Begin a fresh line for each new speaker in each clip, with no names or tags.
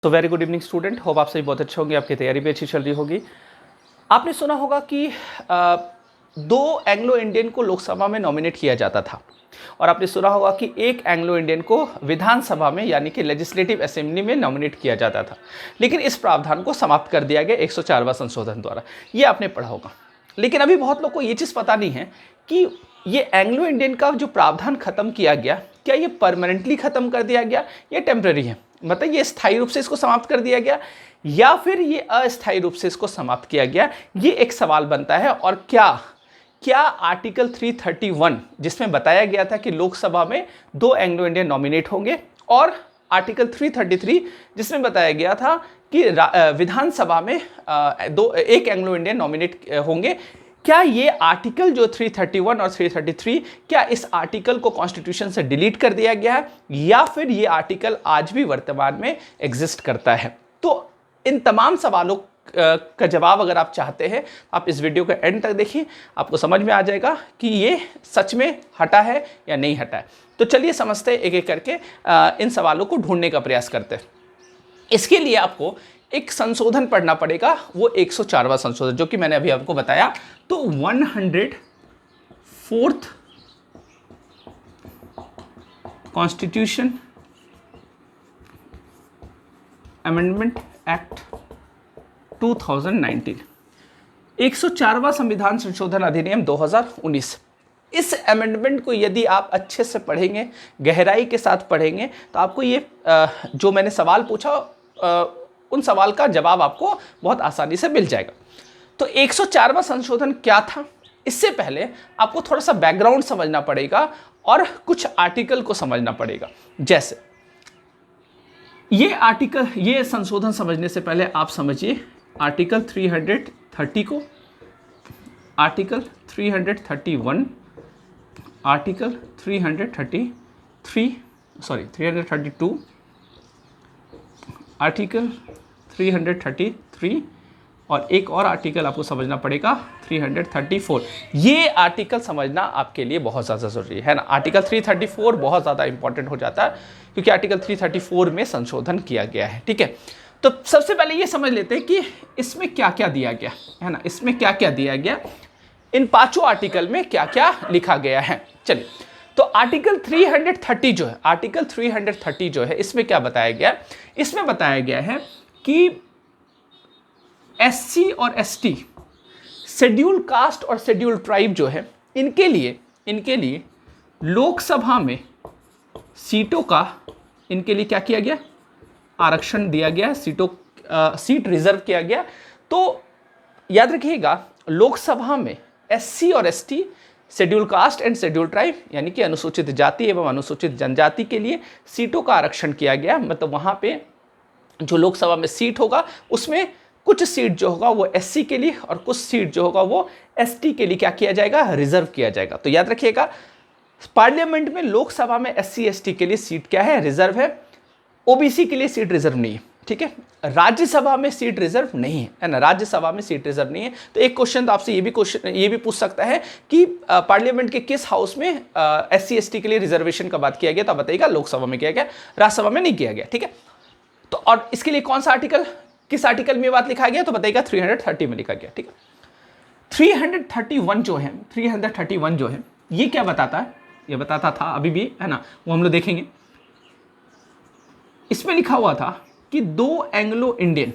तो very good evening student, hope आप सभी बहुत अच्छे होंगे, आपकी तैयारी भी अच्छी चल रही होगी। आपने सुना होगा कि दो एंग्लो इंडियन को लोकसभा में नॉमिनेट किया जाता था और आपने सुना होगा कि एक एंग्लो इंडियन को विधानसभा में यानी कि लेजिस्लेटिव असेंबली में नॉमिनेट किया जाता था। लेकिन इस प्रावधान को समाप्त कर दिया गया 104वां संशोधन द्वारा। ये आपने पढ़ा होगा। लेकिन अभी बहुत लोग को ये चीज़ पता नहीं है कि ये एंग्लो इंडियन का जो प्रावधान खत्म किया गया, क्या ये परमानेंटली खत्म कर दिया गया या टेम्पररी है। मतलब ये स्थायी रूप से इसको समाप्त कर दिया गया या फिर ये अस्थायी रूप से इसको समाप्त किया गया, ये एक सवाल बनता है। और क्या आर्टिकल 331 जिसमें बताया गया था कि लोकसभा में दो एंग्लो इंडियन नॉमिनेट होंगे और आर्टिकल 333 जिसमें बताया गया था कि विधानसभा में एक एंग्लो इंडियन नॉमिनेट होंगे, क्या ये आर्टिकल जो 331 और 333 क्या इस आर्टिकल को कॉन्स्टिट्यूशन से डिलीट कर दिया गया है या फिर ये आर्टिकल आज भी वर्तमान में एग्जिस्ट करता है। तो इन तमाम सवालों का जवाब अगर आप चाहते हैं आप इस वीडियो के एंड तक देखिए, आपको समझ में आ जाएगा कि ये सच में हटा है या नहीं हटा है। तो चलिए समझते हैं, एक एक करके इन सवालों को ढूंढने का प्रयास करते हैं। इसके लिए आपको एक संशोधन पढ़ना पड़ेगा, वो 104वां संशोधन जो कि मैंने अभी आपको बताया। तो 104th कॉन्स्टिट्यूशन अमेंडमेंट एक्ट 2019, 104वां संविधान संशोधन अधिनियम 2019। इस अमेंडमेंट को यदि आप अच्छे से पढ़ेंगे, गहराई के साथ पढ़ेंगे, तो आपको ये जो मैंने सवाल पूछा उन सवाल का जवाब आपको बहुत आसानी से मिल जाएगा। तो 104वां संशोधन क्या था, इससे पहले आपको थोड़ा सा बैकग्राउंड समझना पड़ेगा और कुछ आर्टिकल को समझना पड़ेगा। जैसे ये संशोधन समझने से पहले आप समझिए आर्टिकल 330 को, आर्टिकल 331, आर्टिकल 332, आर्टिकल 333 और एक और आर्टिकल आपको समझना पड़ेगा 334। ये आर्टिकल समझना आपके लिए बहुत ज़्यादा ज़रूरी है ना। आर्टिकल 334 बहुत ज़्यादा इंपॉर्टेंट हो जाता है क्योंकि आर्टिकल 334 में संशोधन किया गया है। ठीक है, तो सबसे पहले ये समझ लेते हैं कि इसमें क्या क्या दिया गया है ना। इसमें क्या क्या दिया गया, इन पांचों आर्टिकल में क्या क्या लिखा गया है। चलिए, तो आर्टिकल 330 जो है, आर्टिकल 330 जो है, इसमें क्या बताया गया, इसमें बताया गया है कि एससी और एसटी, शेड्यूल कास्ट और शेड्यूल ट्राइब जो है, इनके लिए लोकसभा में सीटों का, इनके लिए क्या किया गया, आरक्षण दिया गया, सीट रिजर्व किया गया। तो याद रखिएगा, लोकसभा में एससी और ST, schedule caste and schedule tribe यानी कि अनुसूचित जाति एवं अनुसूचित जनजाति के लिए सीटों का आरक्षण किया गया। मतलब वहाँ पे जो लोकसभा में सीट होगा उसमें कुछ सीट जो होगा वो एससी के लिए और कुछ सीट जो होगा वो एसटी के लिए क्या किया जाएगा, रिजर्व किया जाएगा। तो याद रखिएगा, पार्लियामेंट में लोकसभा में एससी एसटी के लिए सीट क्या है, रिजर्व है। ओबीसी के लिए सीट रिजर्व नहीं है। ठीक है, राज्यसभा में सीट रिजर्व नहीं है ना, राज्यसभा में सीट रिजर्व नहीं है। तो एक क्वेश्चन तो आपसे ये भी पूछ सकता है कि पार्लियामेंट के किस हाउस में एससी एसटी के लिए रिजर्वेशन का बात किया गया, तो बताइएगा लोकसभा में किया गया, राज्यसभा में नहीं किया गया। ठीक है, तो और इसके लिए कौन सा आर्टिकल, किस आर्टिकल में बात लिखा गया, तो बताइएगा 330 में लिखा गया। ठीक है, 331 जो है, 331 जो है, ये क्या बताता है, ये बताता था अभी भी है ना, वो हम लोग देखेंगे। इसमें लिखा हुआ था कि दो एंग्लो इंडियन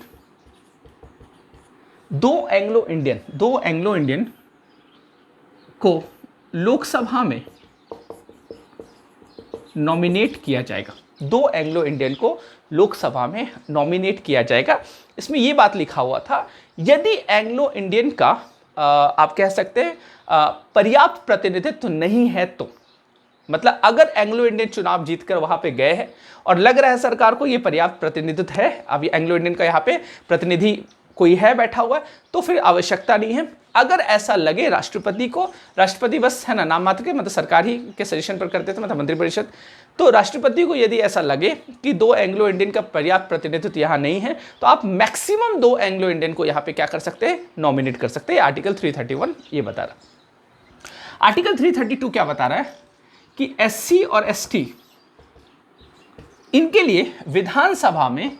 को लोकसभा में नॉमिनेट किया जाएगा, दो एंग्लो इंडियन को लोकसभा में नॉमिनेट किया जाएगा। इसमें यह बात लिखा हुआ था, यदि एंग्लो इंडियन का आप कह सकते हैं पर्याप्त प्रतिनिधित्व नहीं है, तो मतलब अगर एंग्लो इंडियन चुनाव जीतकर वहां पे गए हैं और लग रहा है सरकार को ये पर्याप्त प्रतिनिधित्व है, अभी एंग्लो इंडियन का यहाँ पे प्रतिनिधि कोई है बैठा हुआ है, तो फिर आवश्यकता नहीं है। अगर ऐसा लगे राष्ट्रपति को, राष्ट्रपति बस है ना नाम मात्र के, मतलब सरकार ही के सजेशन पर करते थे, मतलब मंत्रिपरिषद, तो राष्ट्रपति को यदि ऐसा लगे कि दो एंग्लो इंडियन का पर्याप्त प्रतिनिधित्व यहाँ नहीं है, तो आप मैक्सिमम दो एंग्लो इंडियन को यहाँ पे क्या कर सकते हैं, नॉमिनेट कर सकते हैं। आर्टिकल 331 ये बता रहा। आर्टिकल 332 क्या बता रहा है कि एससी और एसटी इनके लिए विधानसभा में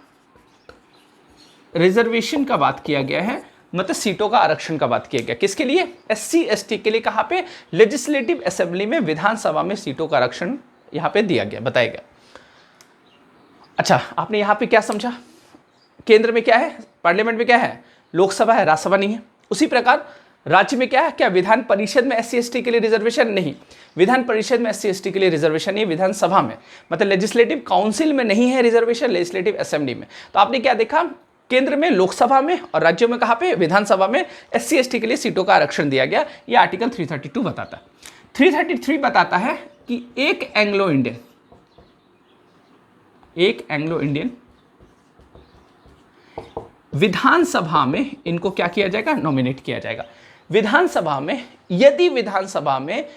रिजर्वेशन का बात किया गया है, मतलब सीटों का आरक्षण का बात किया गया। किसके लिए? SC ST के लिए। कहां पे? लेजिस्लेटिव असेंबली में, विधानसभा में सीटों का आरक्षण यहां पे दिया गया, बताया गया। अच्छा, आपने यहां पे क्या समझा? केंद्र में क्या है? पार्लियामेंट में क्या है? लोकसभा है, राज्यसभा नहीं है। उसी प्रकार राज्य में क्या है? क्या विधान परिषद में SC ST के लिए रिजर्वेशन? नहीं, विधान परिषद में SC ST के लिए रिजर्वेशन नहीं, विधानसभा में, मतलब लेजिस्लेटिव काउंसिल में नहीं है रिजर्वेशन, लेजिस्लेटिव असेंबली में। तो आपने क्या देखा? केंद्र में, लोकसभा में, और राज्यों में कहां पे? विधानसभा में SC ST के लिए सीटों का आरक्षण दिया गया। यह आर्टिकल 332 बताता है। 333 बताता है कि एक एंग्लो इंडियन विधानसभा में इनको क्या किया जाएगा? नॉमिनेट किया जाएगा। विधानसभा में, यदि विधानसभा में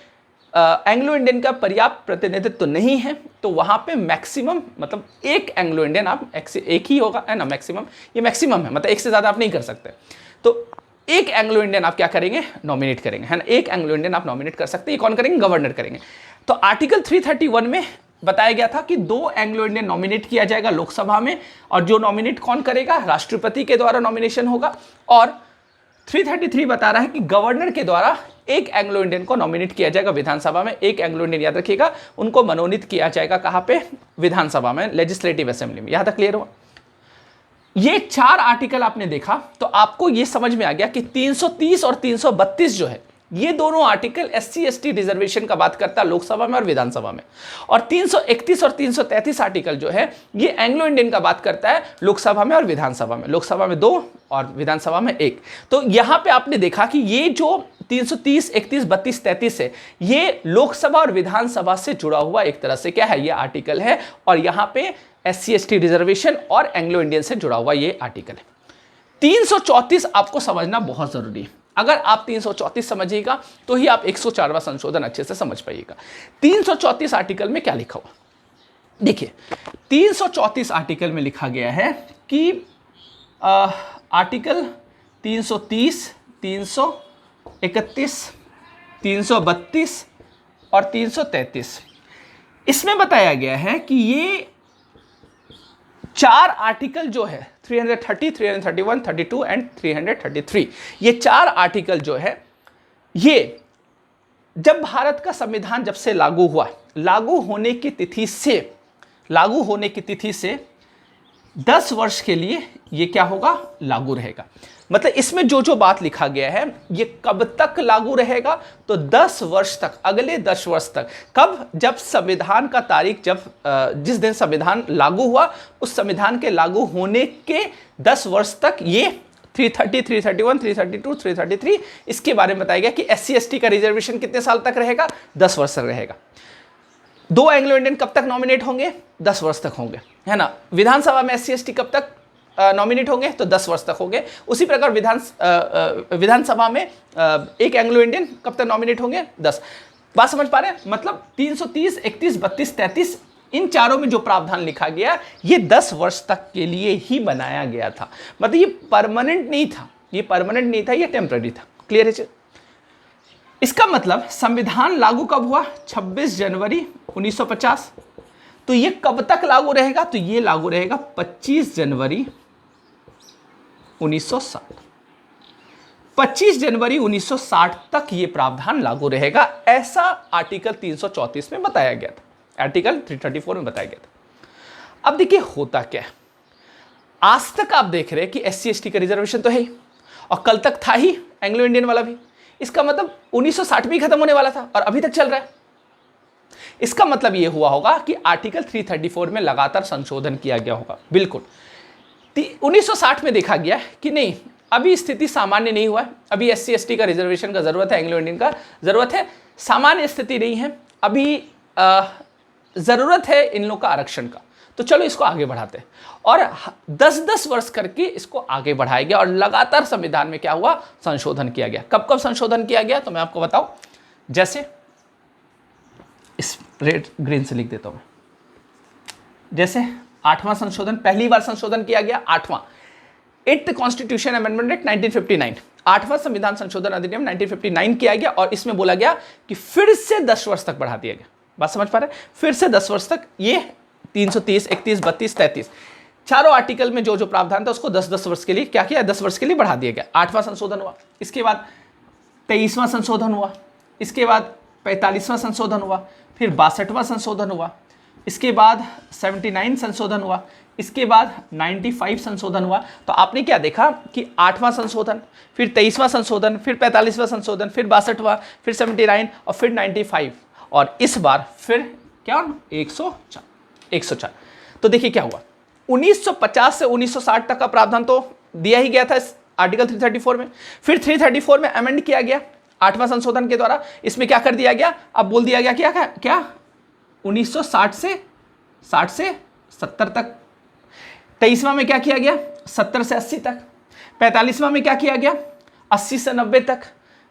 एंग्लो इंडियन का पर्याप्त प्रतिनिधित्व नहीं है तो वहां पे मैक्सिमम, मतलब एक एंग्लो इंडियन, आप एक ही होगा, है ना, मैक्सिमम, ये मैक्सिमम है, मतलब एक से ज्यादा आप नहीं कर सकते। तो एक एंग्लो इंडियन आप क्या करेंगे? नॉमिनेट करेंगे, है ना, एक एंग्लो इंडियन आप नॉमिनेट कर सकते हैं। ये कौन करेंगे? गवर्नर करेंगे। तो आर्टिकल 331 में बताया गया था कि 2 एंग्लो इंडियन नॉमिनेट किया जाएगा लोकसभा में, और जो नॉमिनेट कौन करेगा? राष्ट्रपति के द्वारा नॉमिनेशन होगा। और 333 बता रहा है कि गवर्नर के द्वारा एक एंग्लो इंडियन को नॉमिनेट किया जाएगा विधानसभा में। एक एंग्लो इंडियन, याद रखिएगा, उनको मनोनीत किया जाएगा। कहां पे? विधानसभा में, लेजिस्लेटिव असेंबली में। यहां तक क्लियर हुआ? ये 4 आर्टिकल आपने देखा तो आपको ये समझ में आ गया कि 330 और 332 जो है, ये दोनों आर्टिकल SC ST रिजर्वेशन का बात करता है लोकसभा में और विधानसभा में। और 331 और 333 आर्टिकल जो है, ये एंग्लो इंडियन का बात करता है लोकसभा में और विधानसभा में। लोकसभा में 2 और विधानसभा में 1। तो यहां पे आपने देखा कि ये जो 330, 31, 32, 33 है, ये लोकसभा और विधानसभा से जुड़ा हुआ एक तरह से क्या है? ये आर्टिकल है। और यहां पे SC ST रिजर्वेशन और एंग्लो इंडियन से जुड़ा हुआ ये आर्टिकल है। 334 आपको समझना बहुत जरूरी है। अगर आप 334 समझिएगा तो ही आप 104वां संशोधन अच्छे से समझ पाइएगा। 334 आर्टिकल में क्या लिखा हुआ? देखिए, 334 आर्टिकल में लिखा गया है कि आर्टिकल 330, 331, 332 और 333, इसमें बताया गया है कि ये 4 आर्टिकल जो है, 330, 331, 32 एंड 333, ये 4 आर्टिकल जो है, ये जब भारत का संविधान जब से लागू हुआ, लागू होने की तिथि से 10 वर्ष के लिए ये क्या होगा? लागू रहेगा। मतलब इसमें जो जो बात लिखा गया है, ये कब तक लागू रहेगा? तो 10 वर्ष तक, अगले 10 वर्ष तक। कब? जब संविधान का तारीख, जब जिस दिन संविधान लागू हुआ, उस संविधान के लागू होने के 10 वर्ष तक ये 330, 331, 332, 333, इसके बारे में बताया गया कि SC ST का रिजर्वेशन कितने साल तक रहेगा? 10 वर्ष तक रहेगा। 2 एंग्लो इंडियन कब तक नॉमिनेट होंगे? 10 वर्ष तक होंगे, है ना। विधानसभा में SC ST कब तक नॉमिनेट होंगे? तो 10 वर्ष तक होंगे। उसी प्रकार विधानसभा में एक एंग्लो इंडियन कब तक नॉमिनेट होंगे? 10। बात समझ पा रहे हैं? मतलब 330, 31, 32, 33, इन चारों में जो प्रावधान लिखा गया, ये 10 वर्ष तक के लिए ही बनाया गया था। मतलब ये परमानेंट नहीं था, ये टेम्पररी था। क्लियर है? इसका मतलब संविधान लागू कब हुआ? 26 जनवरी 1950। तो ये कब तक लागू रहेगा? तो ये लागू रहेगा 25 जनवरी 1960। 25 जनवरी 1960 तक ये प्रावधान लागू रहेगा, ऐसा आर्टिकल 334 में बताया गया था, आर्टिकल 334 में बताया गया था। अब देखिए होता क्या है, आज तक आप देख रहे हैं कि SC ST का रिजर्वेशन तो है ही, और कल तक था ही एंग्लो इंडियन वाला भी। इसका मतलब 1960 में ही खत्म होने वाला था और अभी तक चल रहा है। इसका मतलब यह हुआ होगा कि आर्टिकल 334 में लगातार संशोधन किया गया होगा। बिल्कुल 1960 में देखा गया कि नहीं, अभी स्थिति सामान्य नहीं हुआ है, अभी SC ST का रिजर्वेशन का जरूरत है, एंग्लो इंडियन का जरूरत है, सामान्य स्थिति नहीं है, अभी जरूरत है इन लोगों का आरक्षण का, तो चलो इसको आगे बढ़ाते हैं। और 10-10 वर्ष करके इसको आगे बढ़ाया गया और लगातार संविधान में क्या हुआ? संशोधन किया गया। कब कब संशोधन किया गया तो मैं आपको बताऊं, जैसे इस रेड ग्रीन से लिख देता हूं मैं। जैसे 8वां संशोधन, पहली बार संशोधन किया गया 8वां 8th कॉन्स्टिट्यूशन अमेंडमेंट एक्ट 1959, 8वां संविधान संशोधन अधिनियम 1959 किया गया और इसमें बोला गया कि फिर से 10 वर्ष तक बढ़ा दिया गया। बात समझ पा रहे हैं? फिर से 10 वर्ष तक ये 330, 31, 32, 33 चारों आर्टिकल में जो जो प्रावधान था उसको 10-10 वर्ष के लिए क्या किया, 10 वर्ष के लिए बढ़ा दिया गया। 8वां संशोधन हुआ, इसके बाद 23वां संशोधन हुआ, इसके बाद 45वां संशोधन हुआ, फिर 62वां संशोधन हुआ, इसके बाद 79 संशोधन हुआ, इसके बाद 95 संशोधन हुआ। तो आपने क्या देखा कि 8वां संशोधन, फिर 23वां संशोधन, फिर 45वां संशोधन, फिर 62वां, फिर 79 और फिर 95 और इस बार फिर क्या 104। तो देखिए क्या हुआ, 1950 से 1960 तक का प्रावधान तो दिया ही गया था इस आर्टिकल 334 में। फिर 334 में अमेंड किया गया 8वां संशोधन के द्वारा। इसमें क्या कर दिया गया, अब बोल दिया गया क्या 1960 से 70 तक। 23वां में क्या किया गया, 70 से 80 तक। 45वां में क्या किया गया, 80 से 90 तक।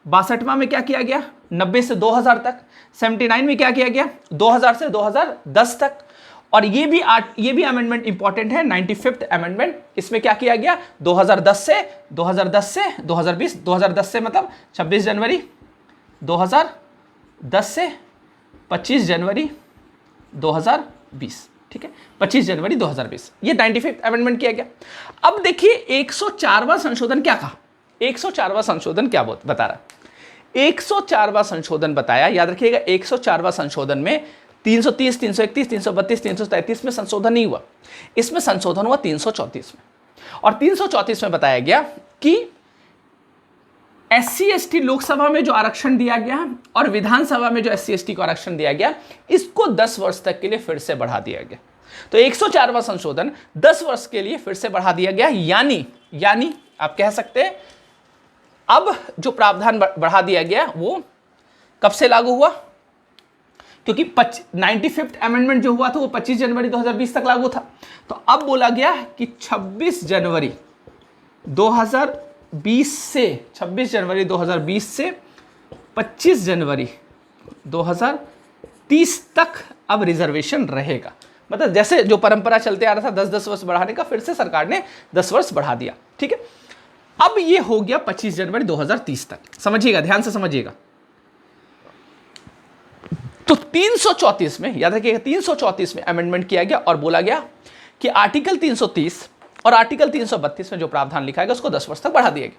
62वां में क्या किया गया, 90 से 2000 तक। 79 में क्या किया गया, 2000 से 2010 तक। और ये भी अमेंडमेंट इंपॉर्टेंट है, 95th अमेंडमेंट। इसमें क्या किया गया, 2010 से 2020, 2010 से मतलब 26 जनवरी 2010 से 25 जनवरी 2020, ठीक है, 25 जनवरी 2020, ये 95th अमेंडमेंट किया गया। अब देखिए 104वां संशोधन क्या कहा, 104वां संशोधन क्या बता रहा है। 104वां संशोधन बताया, याद रखिएगा 104वां संशोधन में 330, 331, 332, 333 में संशोधन नहीं हुआ, इसमें संशोधन हुआ 334 में। और 334 में बताया गया कि SC/ST लोकसभा में जो आरक्षण दिया गया और विधानसभा में जो SC/ST को आरक्षण दिया गया, इसको 10 वर्ष तक के लिए फिर से बढ़ा दिया गया। तो 104वां संशोधन 10 वर्ष के लिए फिर से बढ़ा दिया गया। यानी आप कह सकते हैं अब जो प्रावधान बढ़ा दिया गया वो कब से लागू हुआ, क्योंकि 95th अमेंडमेंट जो हुआ था वो 25 जनवरी 2020 तक लागू था। तो अब बोला गया कि 26 जनवरी 2020 से 25 जनवरी 2030 तक अब रिजर्वेशन रहेगा। मतलब जैसे जो परंपरा चलते आ रहा था 10-10 वर्ष बढ़ाने का, फिर से सरकार ने 10 वर्ष बढ़ा दिया, ठीक है। अब ये हो गया 25 जनवरी 2030 तक। समझिएगा, ध्यान से समझिएगा। तो 334 में, याद रखिएगा 334 में अमेंडमेंट किया गया और बोला गया कि आर्टिकल 330 और आर्टिकल 332 में जो प्रावधान लिखा है उसको 10 वर्ष तक बढ़ा दिया गया।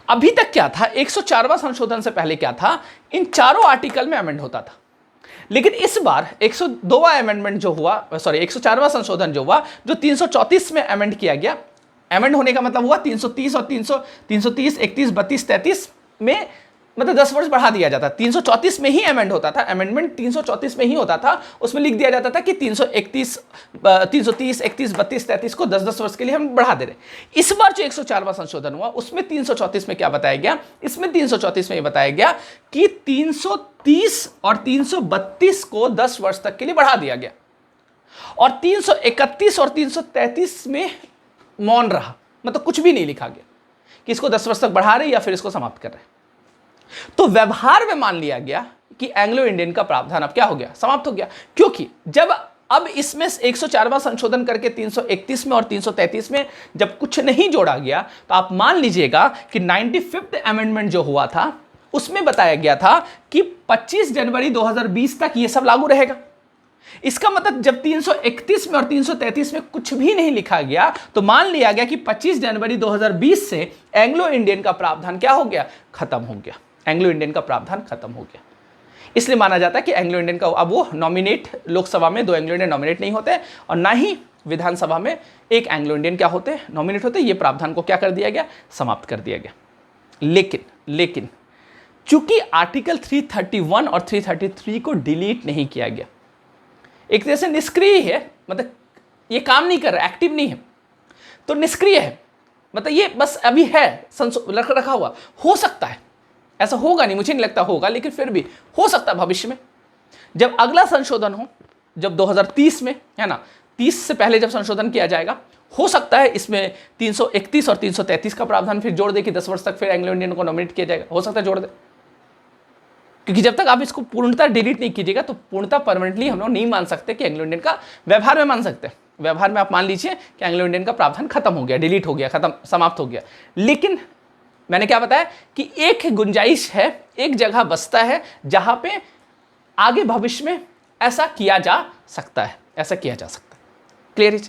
अभी तक क्या था, 104वां संशोधन से पहले क्या था, इन चारों आर्टिकल में अमेंड होता था। लेकिन इस बार 102वां अमेंडमेंट जो हुआ, 104वां संशोधन जो हुआ, जो 334 में अमेंड किया गया। अमेंड होने का मतलब हुआ 330 और 330, 31, 32, 33 में मतलब 10 वर्ष बढ़ा दिया जाता। 334 में ही अमेंड होता था, अमेंडमेंट 334 में ही होता था। उसमें लिख दिया जाता था कि 330, 31, 32, 33 को 10-10 वर्ष के लिए हम बढ़ा दे रहे। इस बार जो 104वां संशोधन हुआ उसमें 334 में क्या बताया गया, इसमें 334 में ये बताया गया कि 330 और 332 को 10 वर्ष तक के लिए बढ़ा दिया गया और 331 और 333 में मौन रहा, मतलब कुछ भी नहीं लिखा गया कि इसको 10 वर्ष तक बढ़ा रहे या फिर इसको समाप्त कर रहे। तो व्यवहार में मान लिया गया कि एंग्लो इंडियन का प्रावधान अब क्या हो गया, समाप्त हो गया। क्योंकि जब अब इसमें 104वां संशोधन करके 331 में और 333 में जब कुछ नहीं जोड़ा गया, तो आप मान लीजिएगा कि 95th अमेंडमेंट जो हुआ था उसमें बताया गया था कि 25 जनवरी 2020 तक ये सब लागू रहेगा। इसका मतलब जब 331 में और 333 में कुछ भी नहीं लिखा गया, तो मान लिया गया कि 25 जनवरी 2020 से एंग्लो इंडियन का प्रावधान क्या हो गया, खत्म हो गया। एंग्लो इंडियन का प्रावधान खत्म हो गया। इसलिए माना जाता है कि एंग्लो इंडियन का अब वो नॉमिनेट, लोकसभा में 2 एंग्लो इंडियन नॉमिनेट नहीं होते और ना ही विधानसभा में एक एंग्लो इंडियन क्या होते, नॉमिनेट होते। ये प्रावधान को क्या कर दिया गया, समाप्त कर दिया गया। लेकिन चूंकि आर्टिकल 331 और 333 को डिलीट नहीं किया गया, एक तरह से निष्क्रिय है, मतलब ये काम नहीं कर रहा, एक्टिव नहीं है, तो निष्क्रिय है, मतलब ये बस अभी है रखा हुआ। हो सकता है ऐसा होगा नहीं, मुझे नहीं लगता होगा, लेकिन फिर भी हो सकता है भविष्य में जब अगला संशोधन हो, जब 2030 में है ना, 30 से पहले जब संशोधन किया जाएगा, हो सकता है इसमें 331 और 333 का प्रावधान फिर जोड़ दे कि 10 वर्ष तक फिर एंग्लो इंडियन को नॉमिनेट किया जाएगा। हो सकता है जोड़ दे, क्योंकि जब तक आप इसको पूर्णतः डिलीट नहीं कीजिएगा तो पूर्णतः परमानेंटली हम लोग नहीं मान सकते कि एंग्लो इंडियन का, व्यवहार में मान सकते हैं। व्यवहार में आप मान लीजिए कि एंग्लो इंडियन का प्रावधान खत्म हो गया, डिलीट हो गया, खत्म, समाप्त हो गया। लेकिन मैंने क्या बताया कि एक गुंजाइश है, एक जगह बचता है जहां पे आगे भविष्य में ऐसा किया जा सकता है, ऐसा किया जा सकता है। क्लियर है?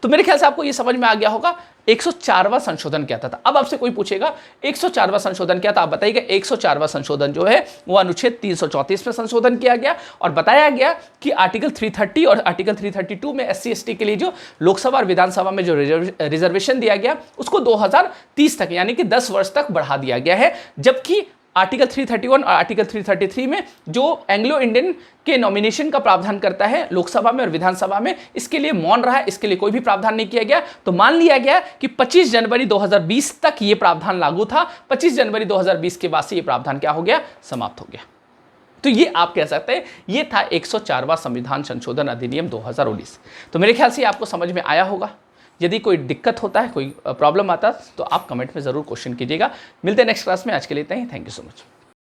तो मेरे ख्याल से आपको ये समझ में आ गया होगा 104वां संशोधन क्या था। अब आपसे कोई पूछेगा 104वां संशोधन क्या था, आप बताइएगा। 104वां संशोधन जो है वो अनुच्छेद 334 में संशोधन किया गया और बताया गया कि आर्टिकल 330 और आर्टिकल 332 में SC ST के लिए जो लोकसभा और विधानसभा में जो रिजर्वेशन दिया गया उसको 2030 तक यानी कि 10 वर्ष तक बढ़ा दिया गया है। जबकि आर्टिकल 331 और आर्टिकल 333 में जो एंग्लो इंडियन के नॉमिनेशन का प्रावधान करता है लोकसभा में और विधानसभा में, इसके लिए मौन रहा, इसके लिए कोई भी प्रावधान नहीं किया गया। तो मान लिया गया कि 25 जनवरी 2020 तक ये प्रावधान लागू था। 25 जनवरी 2020 के बाद से ये प्रावधान क्या हो गया, समाप्त हो गया। तो ये आप कह सकते हैं ये था 104वां संविधान संशोधन अधिनियम 2019। तो मेरे ख्याल से आपको समझ में आया होगा। यदि कोई दिक्कत होता है, कोई प्रॉब्लम आता है तो आप कमेंट में ज़रूर क्वेश्चन कीजिएगा। मिलते हैं नेक्स्ट क्लास में, आज के लिए इतना ही। Thank you so much.